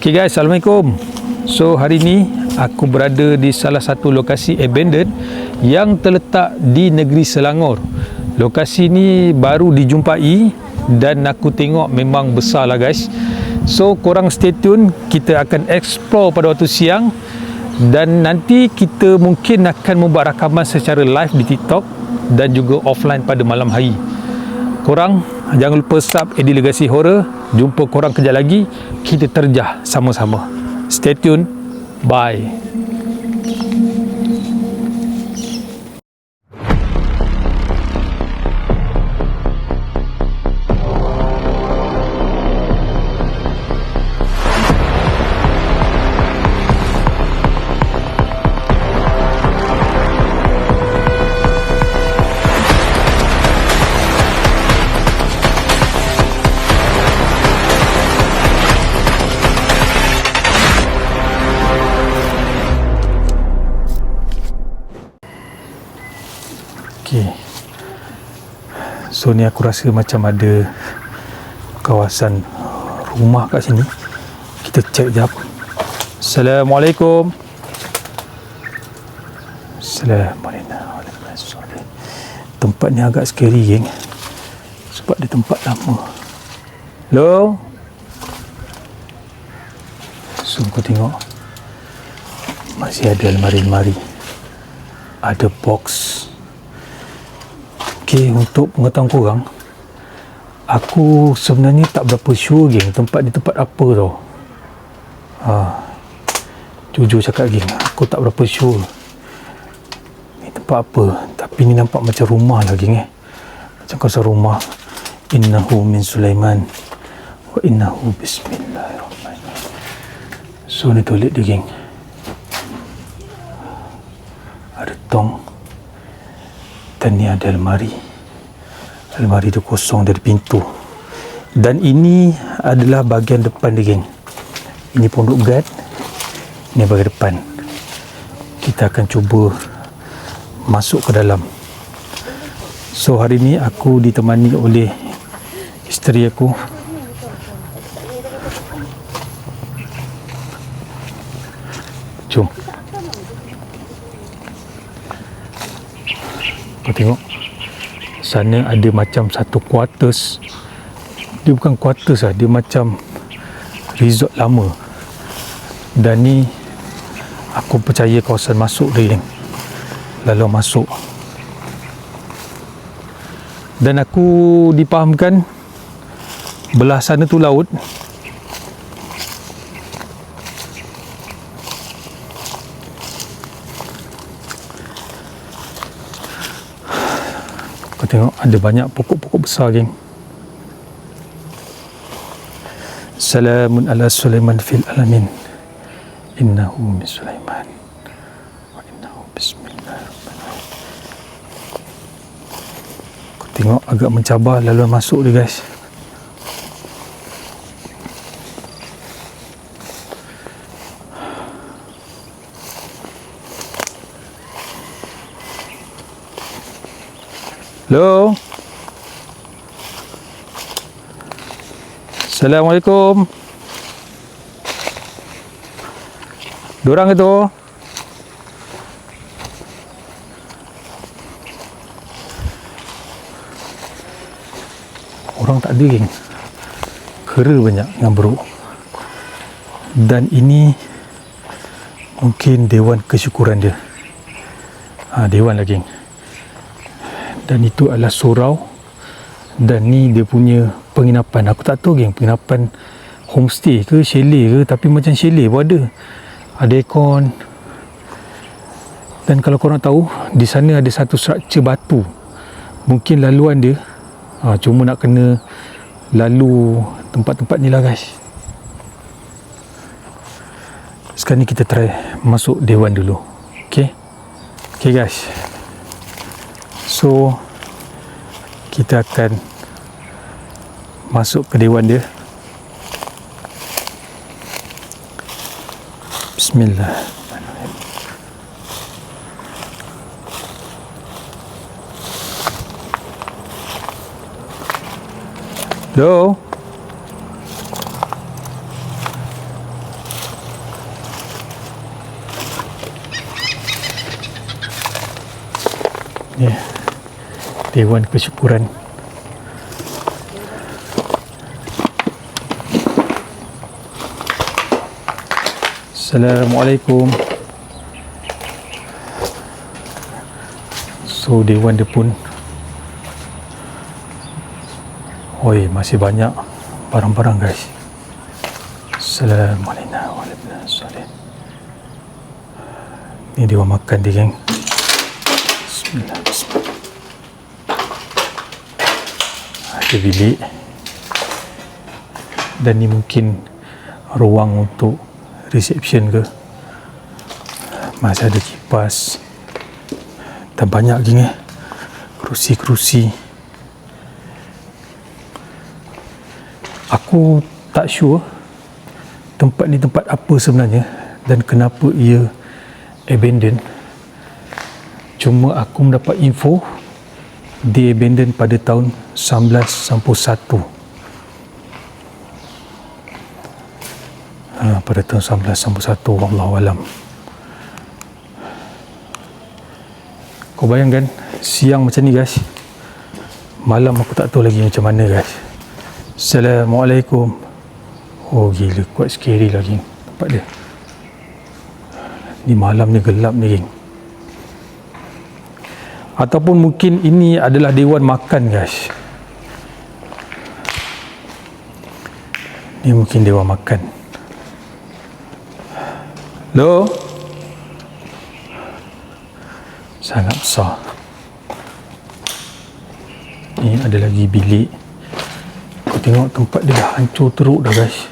Okay guys, Assalamualaikum. So hari ni aku berada di salah satu lokasi abandoned yang terletak di negeri Selangor. Lokasi ni baru dijumpai dan aku tengok memang besar lah guys. So korang stay tune, kita akan explore pada waktu siang dan nanti kita mungkin akan membuat rakaman secara live di TikTok dan juga offline pada malam hari. Korang jangan lupa sub Eddie Legacy Horror. Jumpa korang kejap lagi, kita terjah sama-sama. Stay tune. Bye. Okay. So ni aku rasa macam ada kawasan rumah kat sini. Kita cek jap. Assalamualaikum. Assalamualaikum. Tempat ni agak scary geng, sebab dia tempat lama. Hello. So kau tengok, masih ada almari-almari, ada box. Okay, untuk pengetahuan korang, aku sebenarnya tak berapa sure geng tempat ni tempat apa tau. Jujur cakap geng, aku tak berapa sure ni tempat apa. Tapi ni nampak macam rumah lah geng macam kawasan rumah. Innahu min Sulaiman wa innahu bismillahirrahmanirrahim. So ni toilet dia geng, ada tong. Dan ni ada almari. Almari tu kosong dari pintu. Dan ini adalah bahagian depan dia geng. Ini pondok guard, ini bahagian depan. Kita akan cuba masuk ke dalam. So hari ni aku ditemani oleh isteri aku. Jom. Kau tengok, sana ada macam satu quarters. Dia bukan quarters lah, dia macam resort lama. Dan ni aku percaya kawasan masuk dia yang lalu masuk. Dan aku dipahamkan belah sana tu laut. Tengok ada banyak pokok-pokok besar geng. Salamun ala Sulaiman fil alamin. Innahu min Sulaiman wa innahu bismillahirrahmanirrahim. Kau tengok agak mencabar laluan masuk dia guys. Hello. Assalamualaikum. Diorang itu. Orang tak ada geng. Kera banyak yang beruk. Dan ini mungkin dewan kesyukuran dia. Dewan lah geng. Dan itu adalah surau. Dan ni dia punya penginapan. Aku tak tahu geng, penginapan homestay ke chalet ke, tapi macam chalet pun ada. Ada aircon. Dan kalau korang tahu, di sana ada satu struktur batu. Mungkin laluan dia cuma nak kena lalu tempat-tempat ni lah guys. Sekarang ni kita try masuk dewan dulu. Okay guys. So kita akan masuk ke dewan dia. Bismillahirrahmanirrahim. Hello. Ya, Dewan Kesyukuran. Assalamualaikum. So dewan dia pun, oi, masih banyak barang-barang guys. Assalamualaikum. Ni dewan makan dia geng. Bismillah. Ada bilik, dan ni mungkin ruang untuk reception ke. Masih ada kipas dan banyak gini kerusi-kerusi. Aku tak sure tempat ni tempat apa sebenarnya dan kenapa ia abandoned. Cuma aku mendapat info dia abandoned pada tahun 1991. Pada tahun 1991, wallahualam. Kau bayangkan siang macam ni guys, malam aku tak tahu lagi macam mana guys. Assalamualaikum. Oh gila, quite scary lagi tempat dia. Ni malam ni gelap ni geng. Ataupun mungkin ini adalah dewan makan guys. Ni mungkin dewan makan. Hello? Sangat besar. Ni ada lagi bilik. Kau tengok tempat dia dah hancur teruk dah guys.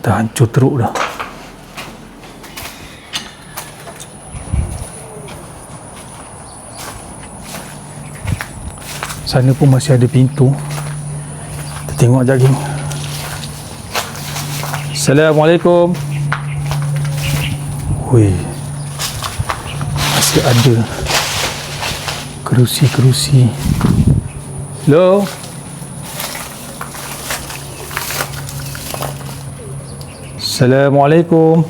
Dah hancur teruk dah. Sana pun masih ada pintu. Kita tengok sekejap geng. Assalamualaikum. Hui, masih ada kerusi-kerusi. Hello? Assalamualaikum.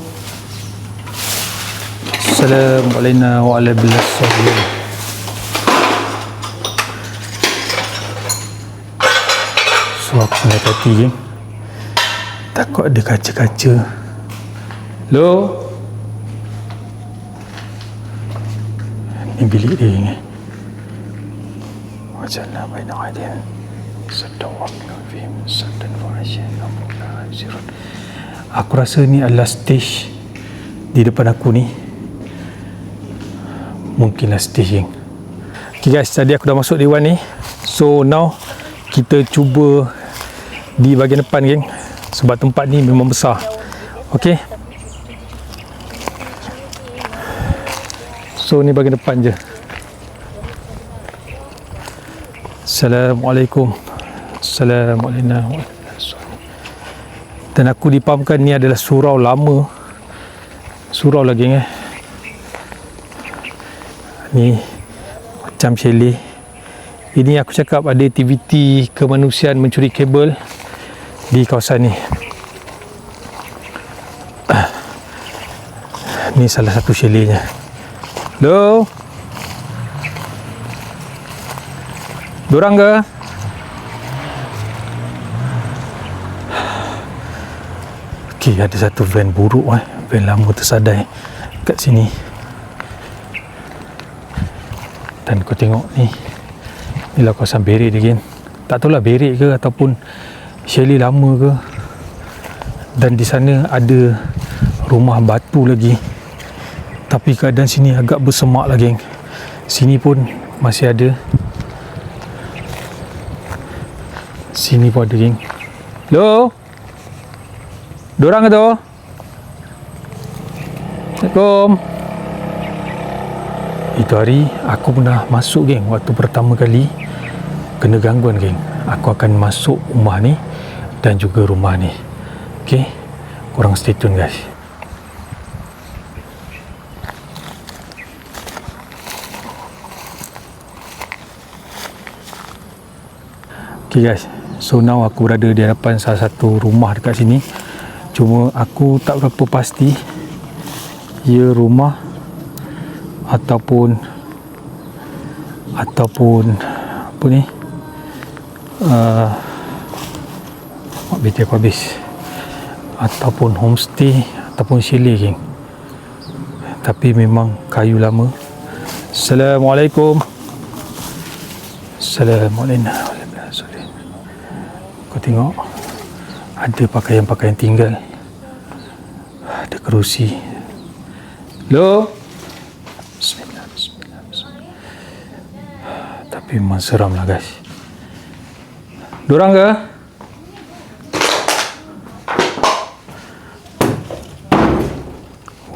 Assalamualaikum. So aku nak hati geng. Takut ada kaca-kaca. Hello? Ni bilik dia ni. Wajalna baina aydihim saddan wa min khalfihim saddan wa aghshaynahum. Aku rasa ni adalah stage di depan aku ni. Mungkinlah stage geng. Okay guys, tadi aku dah masuk dewan ni. So now kita cuba di bahagian depan geng. Sebab tempat ni memang besar. Okey. So ni bahagian depan je. Assalamualaikum. Assalamualaikum. Dan aku dipahamkan ni adalah surau lama. Surau lagi ni macam chalet. Ini aku cakap ada aktiviti kemanusiaan mencuri kabel di kawasan ni. Ni salah satu chaletnya. Hello? Dorang ke? Okey, ada satu van buruk van lama tersadai kat sini. Dan kau tengok ni. Inilah kawasan berik dia kan. Tak tahulah berik ke ataupun chalet lama ke. Dan di sana ada rumah batu lagi. Tapi keadaan sini agak bersemak lah geng. Sini pun masih ada. Sini pun ada geng. Hello? Dorang ke tu? Assalamualaikum. Itu hari aku pernah masuk geng. Waktu pertama kali kena gangguan geng. Aku akan masuk rumah ni dan juga rumah ni. Okay, korang stay tune guys. Okay guys, so now aku berada di hadapan salah satu rumah dekat sini. Cuma aku tak berapa pasti ia rumah ataupun apa ni, BT aku habis, ataupun homestay ataupun chalet geng, tapi memang kayu lama. Assalamualaikum. Assalamualaikum. Kau tengok, ada pakaian-pakaian tinggal, ada kerusi. Hello. Bismillah. Tapi memang seram lah guys. Dorang ke?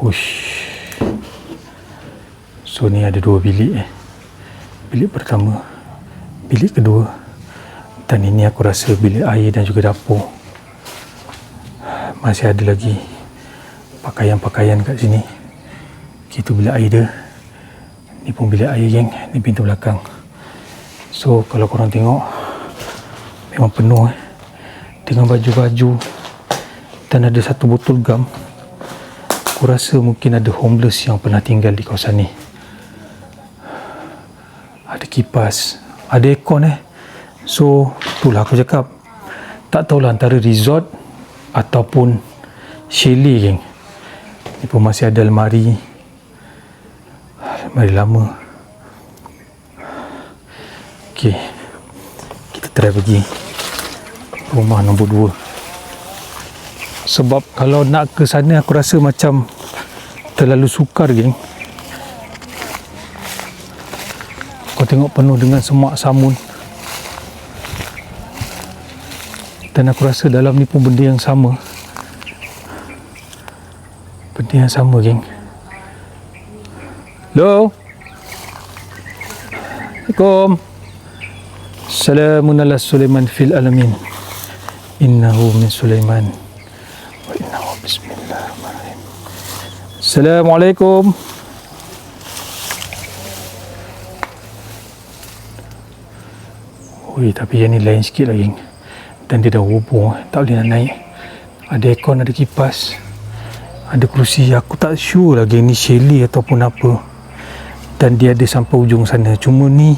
Ush. So ni ada 2 bilik. Bilik pertama, bilik kedua, dan ini aku rasa bilik air dan juga dapur. Masih ada lagi pakaian-pakaian kat sini. Itu bilik air dia. Ni pun bilik air geng. Ni pintu belakang. So kalau korang tengok, memang penuh dengan baju-baju, dan ada satu botol gam. Aku rasa mungkin ada homeless yang pernah tinggal di kawasan ni. Ada kipas, ada aircon So itulah aku cakap, tak tahulah antara resort ataupun chalet geng. Ni pun masih ada almari lama. Okay, kita try pergi rumah nombor 2. Sebab kalau nak ke sana aku rasa macam terlalu sukar geng. Kau tengok penuh dengan semak samun, dan aku rasa dalam ni pun benda yang sama. Benda yang sama geng. Hello. Assalamualaikum. Salamun ala Sulaiman fil alamin. Innahu min Sulaiman wa innahu bismillahirrahmanirrahim. Assalamualaikum. Ui, tapi yang ni lain sikit lah geng. Dan dia dah hubung, tak boleh nak naik. Ada aircon, ada kipas, ada kerusi. Aku tak sure lah geng ni chalet ataupun apa. Dan dia ada sampai ujung sana. Cuma ni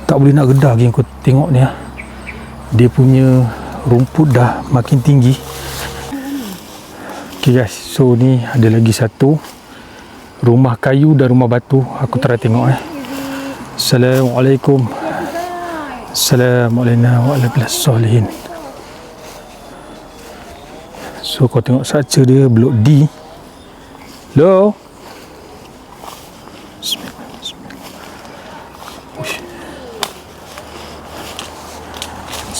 tak boleh nak gedah geng. Kau tengok ni lah, dia punya rumput dah makin tinggi. Okay guys, so ni ada lagi satu rumah kayu dan rumah batu. Aku try tengok Assalamualaikum. Assalamualaikum warahmatullahi. So kau tengok saja dia blok D. Hello.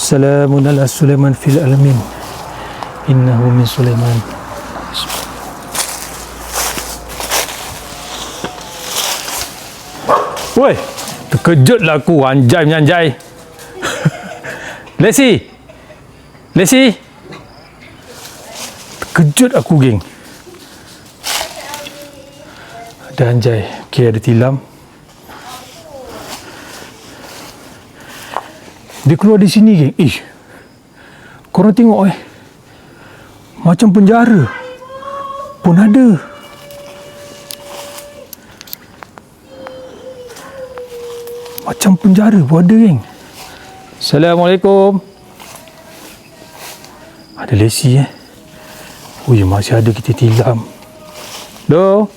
Assalamun ala Sulaiman fil alamin. Innahu min Sulaiman. Woi, terkejutlah aku, anjay menyanjai. Lesi. Terkejut aku geng. Ada anjay. Okay, ada tilam. Dia keluar di sini geng. Korang tengok macam penjara pun ada. Macam penjara pun ada geng. Assalamualaikum. Ada lesi Ui, masih ada kita tilam. Hello.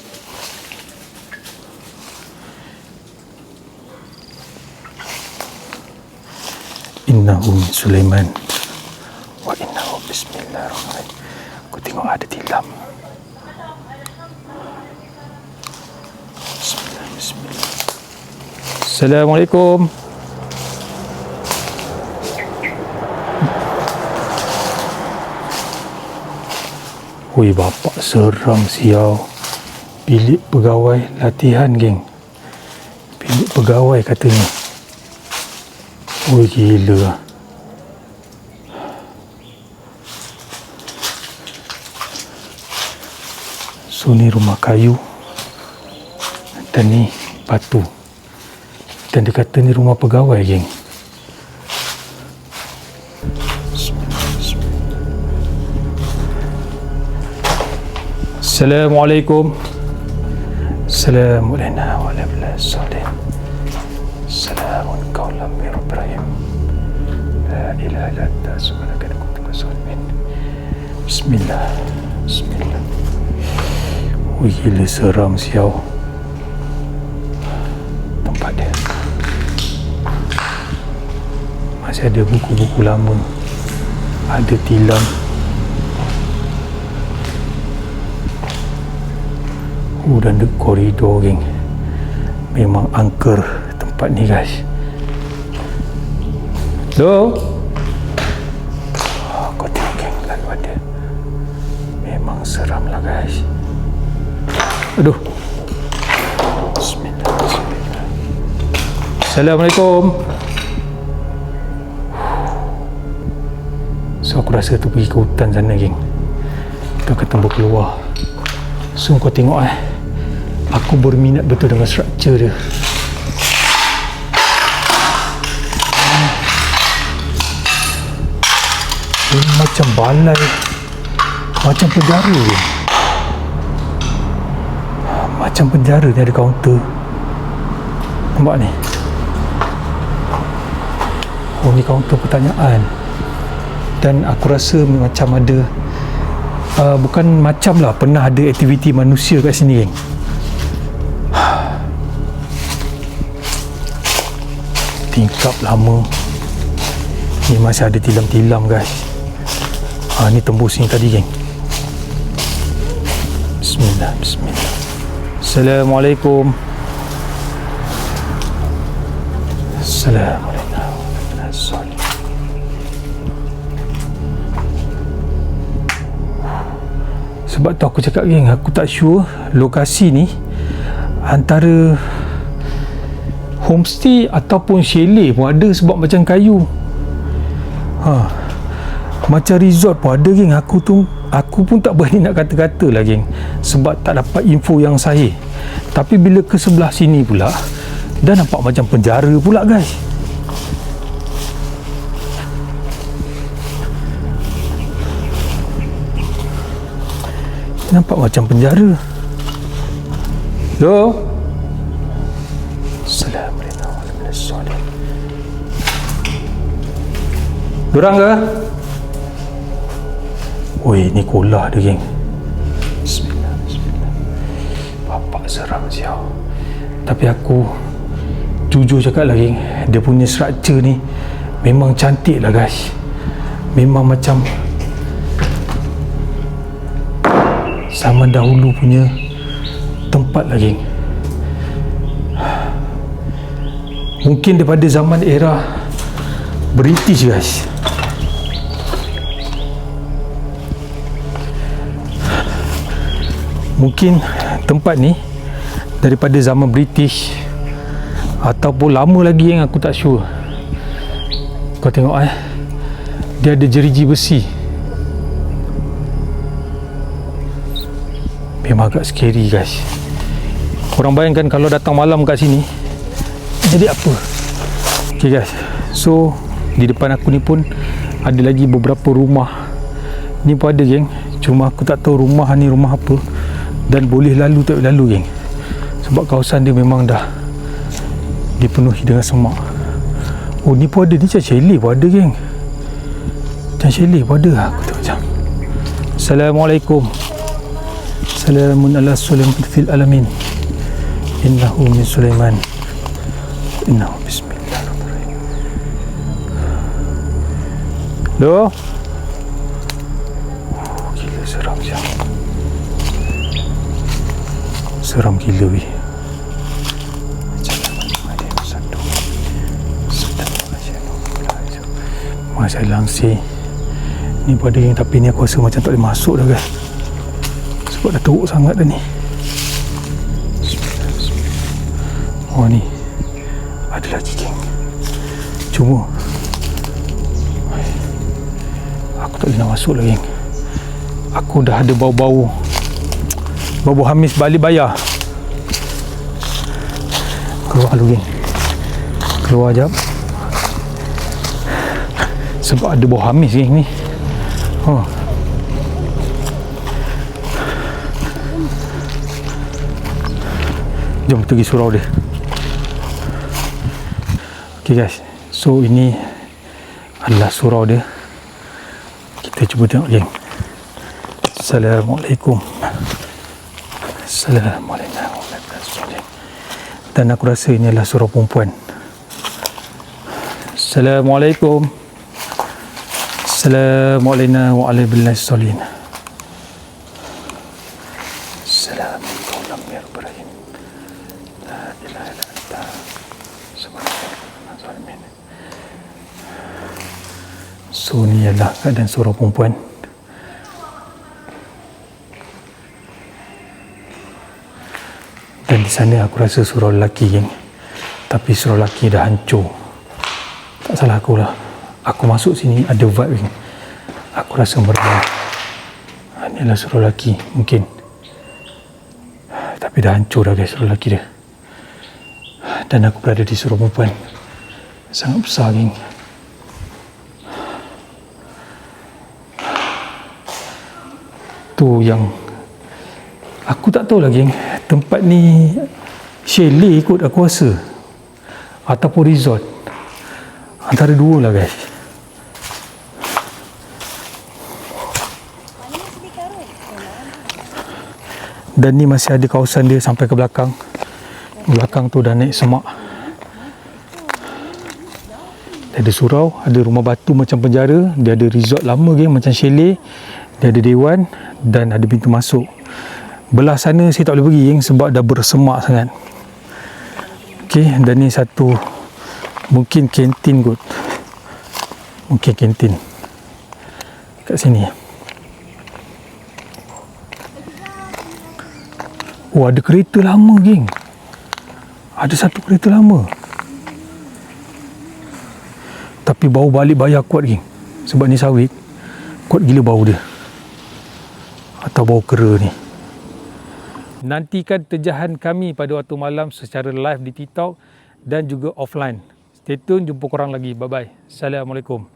Innahu min Sulaiman wa innahu bismillahirrahmanirrahim. Aku tengok ada tilam. Bismillah. Assalamualaikum. Ui, bapak seram siau. Bilik pegawai latihan geng. Bilik pegawai katanya. Ui, gila. So ni rumah kayu, dan ni batu. Dan dia kata ni rumah pegawai geng. Assalamualaikum. Assalamualaikum warahmatullahi wabarakatuh. Salamun qawlan min rabbir rahim. La ilaha illa anta subhanaka inni kuntu minaz zalimin. Bismillah. Bismillah. Wih, gila seram siau tempat dia. Masih ada buku-buku lama, ada tilam. Dan the koridor, geng. Memang angker tempat ni, guys. Hello? Kau tengok, geng, lalu ada. Memang seram lah, guys. Aduh. Bismillah, bismillah. Assalamualaikum. So aku rasa tu pergi ke hutan sana, geng. Kita akan tembus keluar. So kau tengok, aku berminat betul dengan struktur dia. Ini macam balai, macam penjara dia. Macam penjara ni, ada kaunter. Nampak ni? Oh, ni kaunter pertanyaan. Dan aku rasa macam ada bukan macam lah, pernah ada aktiviti manusia kat sini, geng. Tingkap lama ni, masih ada tilam-tilam, guys. Ni tembus ni tadi, geng. Bismillah, bismillah. Assalamualaikum. Assalamualaikum. Sebab tu aku cakap, geng, aku tak sure lokasi ni antara homestay ataupun chalet pun ada, sebab macam kayu. Macam resort pun ada, geng. Aku pun tak berani nak kata-kata lah, geng, sebab tak dapat info yang sahih. Tapi bila ke sebelah sini pula, dah nampak macam penjara pula, guys. Nampak macam penjara. Hello? Assalamualaikum warahmatullahi wabarakatuh. Dorang ke? Oi, ni kolah dia, geng. Bismillah, bismillah. Bapak seram siau. Tapi aku jujur cakap lah, geng, dia punya struktur ni memang cantik lah, guys. Memang macam zaman dahulu punya tempat lah, geng. Mungkin daripada zaman era British, guys. Mungkin tempat ni daripada zaman British ataupun lama lagi, yang aku tak sure. Kau tengok, dia ada jeriji besi. Memang agak scary, guys. Korang bayangkan kalau datang malam kat sini, jadi apa? Okay, guys. So di depan aku ni pun ada lagi beberapa rumah. Ni pun ada, geng. Cuma aku tak tahu rumah ni rumah apa, dan boleh lalu tak lalu, geng, sebab kawasan dia memang dah dipenuhi dengan semak. Oh, ni pun ada. Ni macam chalet pun ada, geng. Macam chalet pun ada. Aku tengok macam. Assalamualaikum. Salamun ala Sulaiman fil alamin. Innahu min Sulaiman. Innahu bismillahirrahmanirrahim. Hello? Gila seram siap. Seram gila, weh. Masih langsir. Ni pada yang, tapi ni aku rasa macam tak boleh masuk dah, guys. Sebab dah teruk sangat dah ni. Oh, ni ada lagi, geng. Cuma aku tak boleh nak masuk lah, geng. Aku dah ada bau-bau Hamis balik bayar. Keluar dulu, geng. Keluar jap. Sebab ada bau Hamis, geng, ni. Jom pergi surau dia. Okay guys, so ini adalah surau dia. Kita cuba tengok geng. Assalamualaikum. Assalamualaikum. Dan aku rasa ini adalah surau perempuan. Assalamualaikum. Assalamualaikum warahmatullahi wabarakatuh. Assalamualaikum warahmatullahi wabarakatuh. La ilaha illa anta subhanaka. So ni adalah keadaan surau perempuan. Dan di sana aku rasa surau lelaki geng. Tapi surau lelaki dah hancur. Tak salah aku lah. Aku masuk sini ada vibe geng. Aku rasa merah. Ini adalah surau lelaki mungkin. Tapi dah hancur dah guys surau lelaki dia. Dan aku berada di surau perempuan. Sangat besar geng. Tu yang aku tak tahu lagi tempat ni chalet kot aku rasa ataupun resort, antara dua lah guys. Dan ni masih ada kawasan dia sampai ke belakang. Belakang tu dah naik semak. Dia ada surau, ada rumah batu macam penjara, dia ada resort lama geng macam chalet, dia ada dewan dan ada pintu masuk. Belah sana saya tak boleh pergi geng sebab dah bersemak sangat. Okey, dan ni satu mungkin kantin kot. Mungkin kantin kat sini. Oh, ada kereta lama geng. Ada satu kereta lama. Tapi bau balik bayar kuat geng. Sebab ni sawit. Kuat gila bau dia. Atau bau kera ni. Nantikan terjahan kami pada waktu malam secara live di TikTok dan juga offline. Stay tune, jumpa korang lagi. Bye-bye. Assalamualaikum.